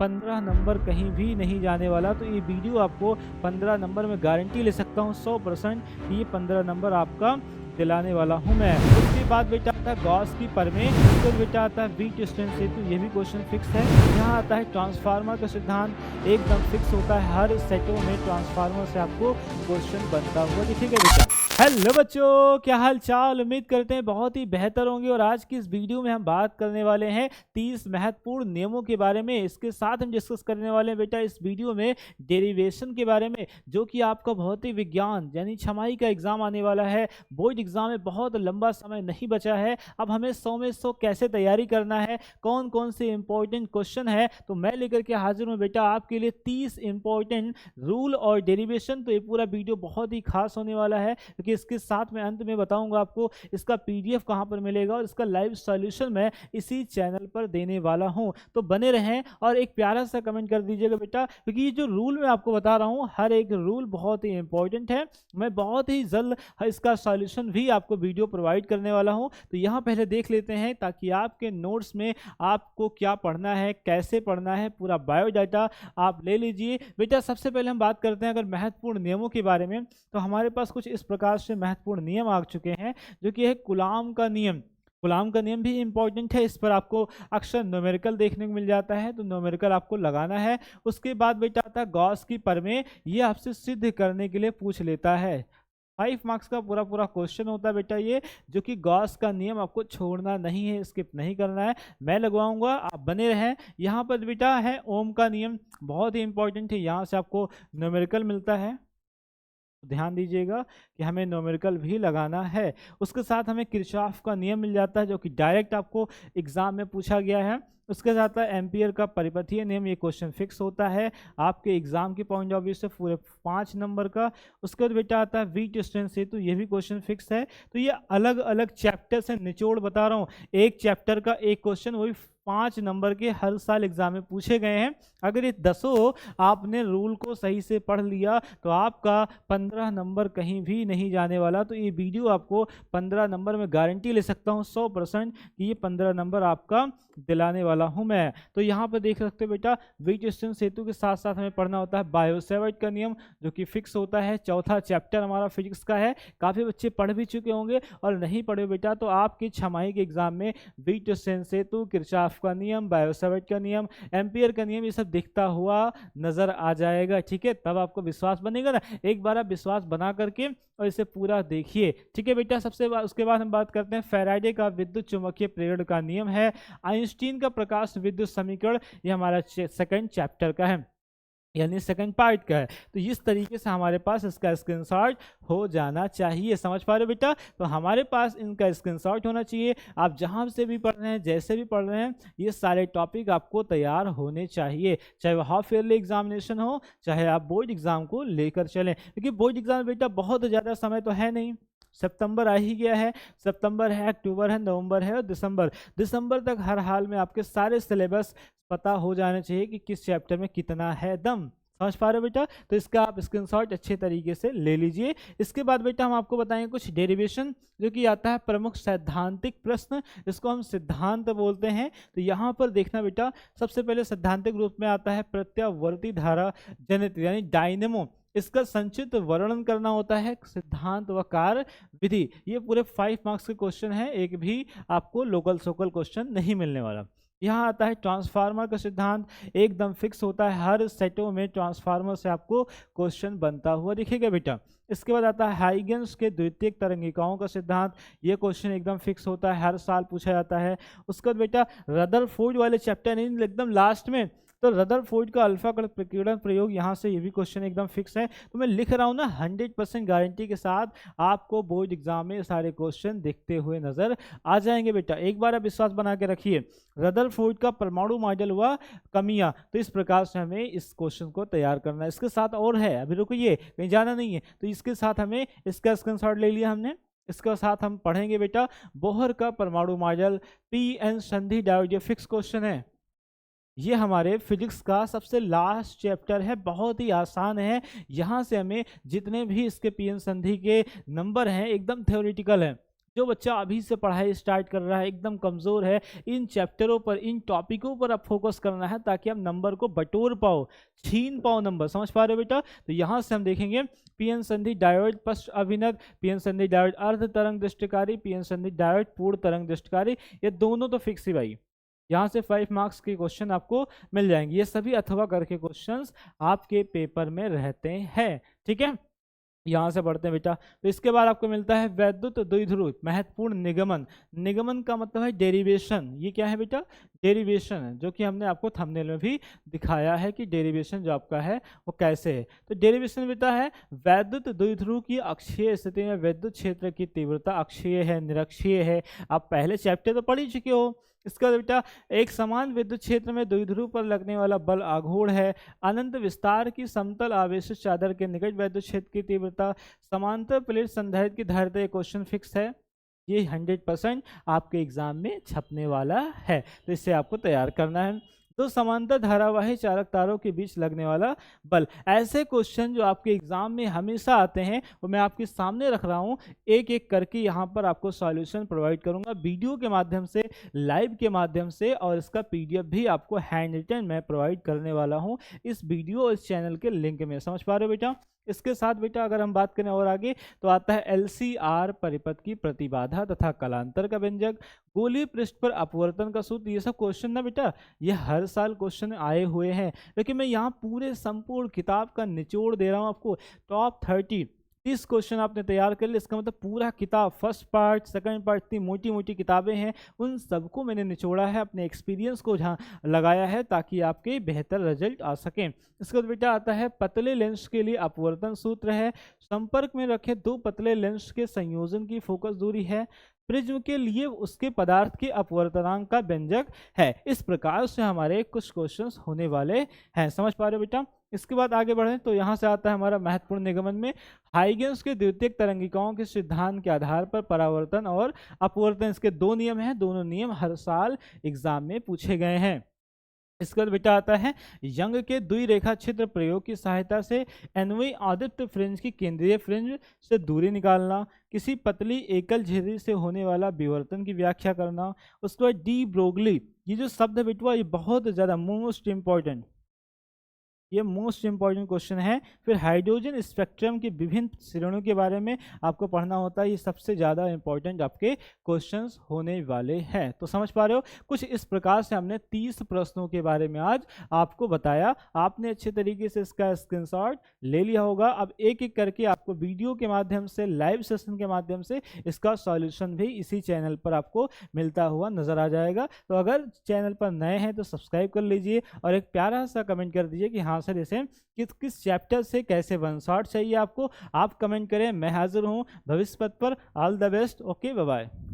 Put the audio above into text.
15 number कहीं भी नहीं जाने वाला। तो ये वीडियो आपको 15 नंबर में गारंटी ले सकता हूँ 100% कि ये 15 नंबर आपका दिलाने वाला हूँ मैं। उसके बाद बेटा आता है गॉस की प्रमेय, फिर बेटा आता है व्हीट स्टोन सेतु, ये भी क्वेश्चन फिक्स है। यहाँ आता है ट्रांसफार्मर का सिद्धांत एकदम फिक्स होता है, हर सेटों में ट्रांसफार्मर से आपको क्वेश्चन बनता हुआ दिखेगा बेटा। हेलो बच्चों, क्या हाल चाल, उम्मीद करते हैं बहुत ही बेहतर होंगे। और आज की इस वीडियो में हम बात करने वाले हैं 30 महत्वपूर्ण नियमों के बारे में। इसके साथ हम डिस्कस करने वाले हैं बेटा इस वीडियो में डेरिवेशन के बारे में, जो कि आपका भौतिक विज्ञान यानी छमाही का एग्जाम आने वाला है। बोर्ड एग्जाम में बहुत लंबा समय नहीं बचा है, अब हमें 100 में 100 कैसे तैयारी करना है, कौन कौन से इंपॉर्टेंट क्वेश्चन है, तो मैं लेकर के हाजिर हूँ बेटा आपके लिए 30 इंपॉर्टेंट रूल और डेरिवेशन। तो ये पूरा वीडियो बहुत ही खास होने वाला है, क्योंकि इसके साथ में अंत में बताऊंगा आपको इसका पीडीएफ कहां पर मिलेगा और इसका लाइव सॉल्यूशन मैं इसी चैनल पर देने वाला हूं। तो बने रहें और एक प्यारा सा कमेंट कर दीजिएगा बेटा, क्योंकि ये जो रूल मैं आपको बता रहा हूं हर एक रूल बहुत ही इंपॉर्टेंट है। मैं बहुत ही जल्द इसका सॉल्यूशन भी आपको वीडियो प्रोवाइड करने वाला हूं। तो यहाँ पहले देख लेते हैं, ताकि आपके नोट्स में आपको क्या पढ़ना है, कैसे पढ़ना है, पूरा बायोडाटा आप ले लीजिए बेटा। सबसे पहले हम बात करते हैं अगर महत्वपूर्ण नियमों के बारे में, तो हमारे पास कुछ इस प्रकार से महत्वपूर्ण नियम आ चुके हैं, जो कि है कूलाम का नियम। कूलाम का नियम भी इंपॉर्टेंट है, इस पर आपको अक्सर न्यूमेरिकल देखने को मिल जाता है, तो न्यूमेरिकल आपको लगाना है। उसके बाद बेटा आता है गॉस की प्रमेय, ये आपसे सिद्ध करने के लिए पूछ लेता है। 5 मार्क्स का पूरा पूरा क्वेश्चन होता है बेटा ये, जो कि गॉस का नियम आपको छोड़ना नहीं है, स्किप नहीं करना है, मैं लगवाऊंगा, आप बने रहें। यहाँ पर बेटा है ओम का नियम, बहुत ही इंपॉर्टेंट है, यहाँ से आपको न्यूमेरिकल मिलता है, ध्यान दीजिएगा कि हमें न्यूमेरिकल भी लगाना है। उसके साथ हमें किरचॉफ का नियम मिल जाता है, जो कि डायरेक्ट आपको एग्जाम में पूछा गया है। उसके साथ एम्पियर का परिपथीय नियम, ये क्वेश्चन फिक्स होता है आपके एग्जाम के पॉइंट ऑफ व्यू से, पूरे 5 नंबर का। उसके बाद बेटा आता है व्हीट स्टोन सेतु, ये भी क्वेश्चन फिक्स है। तो ये अलग अलग चैप्टर से निचोड़ बता रहा हूँ, एक चैप्टर का एक क्वेश्चन, वही 5 नंबर के हर साल एग्जाम में पूछे गए हैं। अगर ये 10 आपने रूल को सही से पढ़ लिया तो आपका 15 नंबर कहीं भी नहीं जाने वाला। तो ये वीडियो आपको 15 नंबर में गारंटी ले सकता हूँ 100% कि ये 15 नंबर आपका दिलाने वाला हूं मैं। तो यहाँ पर देख सकते हो बेटा, व्हीट स्टोन सेतु के साथ साथ हमें पढ़ना होता है बायो-सैवर्ट का नियम, जो कि फिक्स होता है। चौथा चैप्टर हमारा फिजिक्स का है, काफ़ी बच्चे पढ़ भी चुके होंगे, और नहीं पढ़े बेटा तो आपके छमाही के एग्जाम में व्हीट स्टोन सेतु, किरचॉफ का नियम, बायो-सैवर्ट का नियम, एम्पियर का नियम, ये सब दिखता हुआ नजर आ जाएगा। ठीक है, तब आपको विश्वास बनेगा ना। एक बार आप विश्वास बना करके और इसे पूरा देखिए। ठीक है बेटा, उसके बाद हम बात करते हैं फैराडे का विद्युत चुम्बकीय प्रेरण का नियम है, आइंस्टीन का प्रकाश विद्युत समीकरण, ये हमारा सेकंड चैप्टर का है, यानी सेकंड पार्ट का है। तो इस तरीके से हमारे पास इसका स्क्रीनशॉट हो जाना चाहिए, समझ पा रहे हो बेटा। तो हमारे पास इनका स्क्रीनशॉट होना चाहिए, आप जहां से भी पढ़ रहे हैं, जैसे भी पढ़ रहे हैं, ये सारे टॉपिक आपको तैयार होने चाहिए, चाहे वो हाफ ईयरली एग्जामिनेशन हो, चाहे आप बोर्ड एग्जाम को लेकर चलें। क्योंकि बोर्ड एग्जाम बेटा बहुत ज़्यादा समय तो है नहीं, सितंबर आ ही गया है, सितंबर है, अक्टूबर है, नवंबर है और दिसंबर तक हर हाल में आपके सारे सिलेबस पता हो जाने चाहिए कि किस चैप्टर में कितना है दम, समझ पा रहे हो बेटा। तो इसका आप स्क्रीनशॉट अच्छे तरीके से ले लीजिए। इसके बाद बेटा हम आपको बताएंगे कुछ डेरिवेशन, जो कि आता है प्रमुख सैद्धांतिक प्रश्न, इसको हम सिद्धांत बोलते हैं। तो यहाँ पर देखना बेटा, सबसे पहले सैद्धांतिक रूप में आता है प्रत्यावर्ती धारा जनित, यानी डायनेमो, इसका संक्षिप्त वर्णन करना होता है सिद्धांत व कार्य विधि। ये पूरे 5 मार्क्स के क्वेश्चन है, एक भी आपको लोकल सोकल क्वेश्चन नहीं मिलने वाला। यहाँ आता है ट्रांसफार्मर का सिद्धांत, एकदम फिक्स होता है, हर सेटों में ट्रांसफार्मर से आपको क्वेश्चन बनता हुआ दिखेगा बेटा। इसके बाद आता है हाइगेंस के द्वितीयक तरंगिकाओं का सिद्धांत, ये क्वेश्चन एकदम फिक्स होता है, हर साल पूछा जाता है। उसके बाद बेटा रदरफोर्ड वाले चैप्टर नहीं, एकदम लास्ट में, तो रदरफोर्ड का अल्फा कण प्रकीर्णन प्रयोग, यहाँ से ये भी क्वेश्चन एकदम फिक्स है। तो मैं लिख रहा हूँ ना 100% गारंटी के साथ आपको बोर्ड एग्जाम में सारे क्वेश्चन दिखते हुए नजर आ जाएंगे बेटा। एक बार आप विश्वास बना के रखिए। रदरफोर्ड का परमाणु मॉडल हुआ कमियां, तो इस प्रकार से हमें इस क्वेश्चन को तैयार करना है। इसके साथ और है, अभी रुकिए, कहीं जाना नहीं है, तो इसके साथ हमें इसका स्क्रीनशॉट ले लिया हमने। इसके साथ हम पढ़ेंगे बेटा बोहर का परमाणु मॉडल, पी-एन संधि डायोड, ये फिक्स क्वेश्चन है। ये हमारे फिजिक्स का सबसे लास्ट चैप्टर है, बहुत ही आसान है। यहाँ से हमें जितने भी इसके पीएन संधि के नंबर हैं एकदम थ्योरेटिकल है, जो बच्चा अभी से पढ़ाई स्टार्ट कर रहा है, एकदम कमज़ोर है, इन चैप्टरों पर, इन टॉपिकों पर आप फोकस करना है ताकि आप नंबर को बटोर पाओ, छीन पाओ नंबर। समझ पा रहे हो बेटा? तो यहाँ से हम देखेंगे पीएन संधि डायोड पश्च अभिनद, पीएन संधि डायोड अर्ध तरंग दृष्टिकारी, पीएन संधि डायोड पूर्ण तरंग दृष्टिकारी, ये दोनों तो फिक्स ही भाई। यहाँ से 5 मार्क्स के क्वेश्चन आपको मिल जाएंगे। ये सभी अथवा करके क्वेश्चंस आपके पेपर में रहते हैं। ठीक है, यहाँ से पढ़ते हैं बेटा। तो इसके बाद आपको मिलता है वैद्युत द्विध्रुव महत्वपूर्ण निगमन। निगमन का मतलब है डेरिवेशन। ये क्या है बेटा? डेरिवेशन है, जो कि हमने आपको थंबनेल में भी दिखाया है कि डेरिवेशन जो आपका है वो कैसे है। तो डेरिवेशन बेटा है वैद्युत द्विध्रुव की अक्षीय स्थिति में विद्युत क्षेत्र की तीव्रता अक्षीय है, निरक्षीय है। आप पहले चैप्टर तो पढ़ ही चुके हो। इसका बेटा एक समान विद्युत क्षेत्र में द्विध्रुव पर लगने वाला बल आघूर्ण है। अनंत विस्तार की समतल आवेशित चादर के निकट विद्युत क्षेत्र की तीव्रता, समांतर प्लेट संधारित्र की धारिता। क्वेश्चन फिक्स है, ये 100% आपके एग्जाम में छपने वाला है, तो इससे आपको तैयार करना है। तो समांतर धारावाही चालक तारों के बीच लगने वाला बल। ऐसे क्वेश्चन जो आपके एग्जाम में हमेशा आते हैं वो मैं आपके सामने रख रहा हूँ, एक एक करके यहाँ पर आपको सॉल्यूशन प्रोवाइड करूँगा वीडियो के माध्यम से, लाइव के माध्यम से, और इसका पीडीएफ भी आपको हैंड रिटन मैं प्रोवाइड करने वाला हूँ इस वीडियो और इस चैनल के लिंक में। समझ पा रहे हो बेटा? इसके साथ बेटा अगर हम बात करें और आगे तो आता है LCR परिपथ की प्रतिबाधा तथा कलांतर का व्यंजक, गोलीय पृष्ठ पर अपवर्तन का सूत्र। ये सब क्वेश्चन ना बेटा ये हर साल क्वेश्चन आए हुए हैं, लेकिन मैं यहाँ पूरे संपूर्ण किताब का निचोड़ दे रहा हूँ आपको। टॉप 30 क्वेश्चन आपने तैयार कर लिया, इसका मतलब पूरा किताब, फर्स्ट पार्ट, सेकंड पार्ट, इतनी मोटी मोटी किताबें हैं, उन सबको मैंने निचोड़ा है, अपने एक्सपीरियंस को जहाँ लगाया है ताकि आपके बेहतर रिजल्ट आ सकें। इसके बाद बेटा आता है पतले लेंस के लिए अपवर्तन सूत्र है। संपर्क में रखे दो पतले लेंस के संयोजन की फोकस दूरी है। प्रिज्म के लिए उसके पदार्थ के अपवर्तनांक का व्यंजक है। इस प्रकार से हमारे कुछ क्वेश्चंस होने वाले हैं। समझ पा रहे हो बेटा? इसके बाद आगे बढ़ें तो यहाँ से आता है हमारा महत्वपूर्ण निगमन में हाइगेंस के द्वितीयक तरंगिकाओं के सिद्धांत के आधार पर परावर्तन और अपवर्तन, इसके दो नियम हैं, दोनों नियम हर साल एग्जाम में पूछे गए हैं। इसके बाद बेटा आता है यंग के द्विरेखा छिद्र प्रयोग की सहायता से अन्वयी आदित्य फ्रिंज की केंद्रीय फ्रिंज से दूरी निकालना, किसी पतली एकल झिर्री से होने वाला विवर्तन की व्याख्या करना। उसके बाद डी ब्रोगली, ये जो शब्द है बेटवा ये बहुत ज़्यादा मोस्ट इंपॉर्टेंट, ये मोस्ट इंपॉर्टेंट क्वेश्चन है। फिर हाइड्रोजन स्पेक्ट्रम के विभिन्न श्रेणियों के बारे में आपको पढ़ना होता है, ये सबसे ज़्यादा इंपॉर्टेंट आपके क्वेश्चंस होने वाले हैं। तो समझ पा रहे हो? कुछ इस प्रकार से हमने 30 प्रश्नों के बारे में आज आपको बताया। आपने अच्छे तरीके से इसका स्क्रीनशॉट ले लिया होगा। अब एक एक करके आपको वीडियो के माध्यम से, लाइव सेशन के माध्यम से इसका सॉल्यूशन भी इसी चैनल पर आपको मिलता हुआ नजर आ जाएगा। तो अगर चैनल पर नए हैं तो सब्सक्राइब कर लीजिए और एक प्यारा सा कमेंट कर दीजिए कि हाँ सर जैसे किस किस चैप्टर से कैसे वन शॉट चाहिए आपको। आप कमेंट करें, मैं हाजिर हूँ भविष्य पथ पर। All the best, okay, bye bye.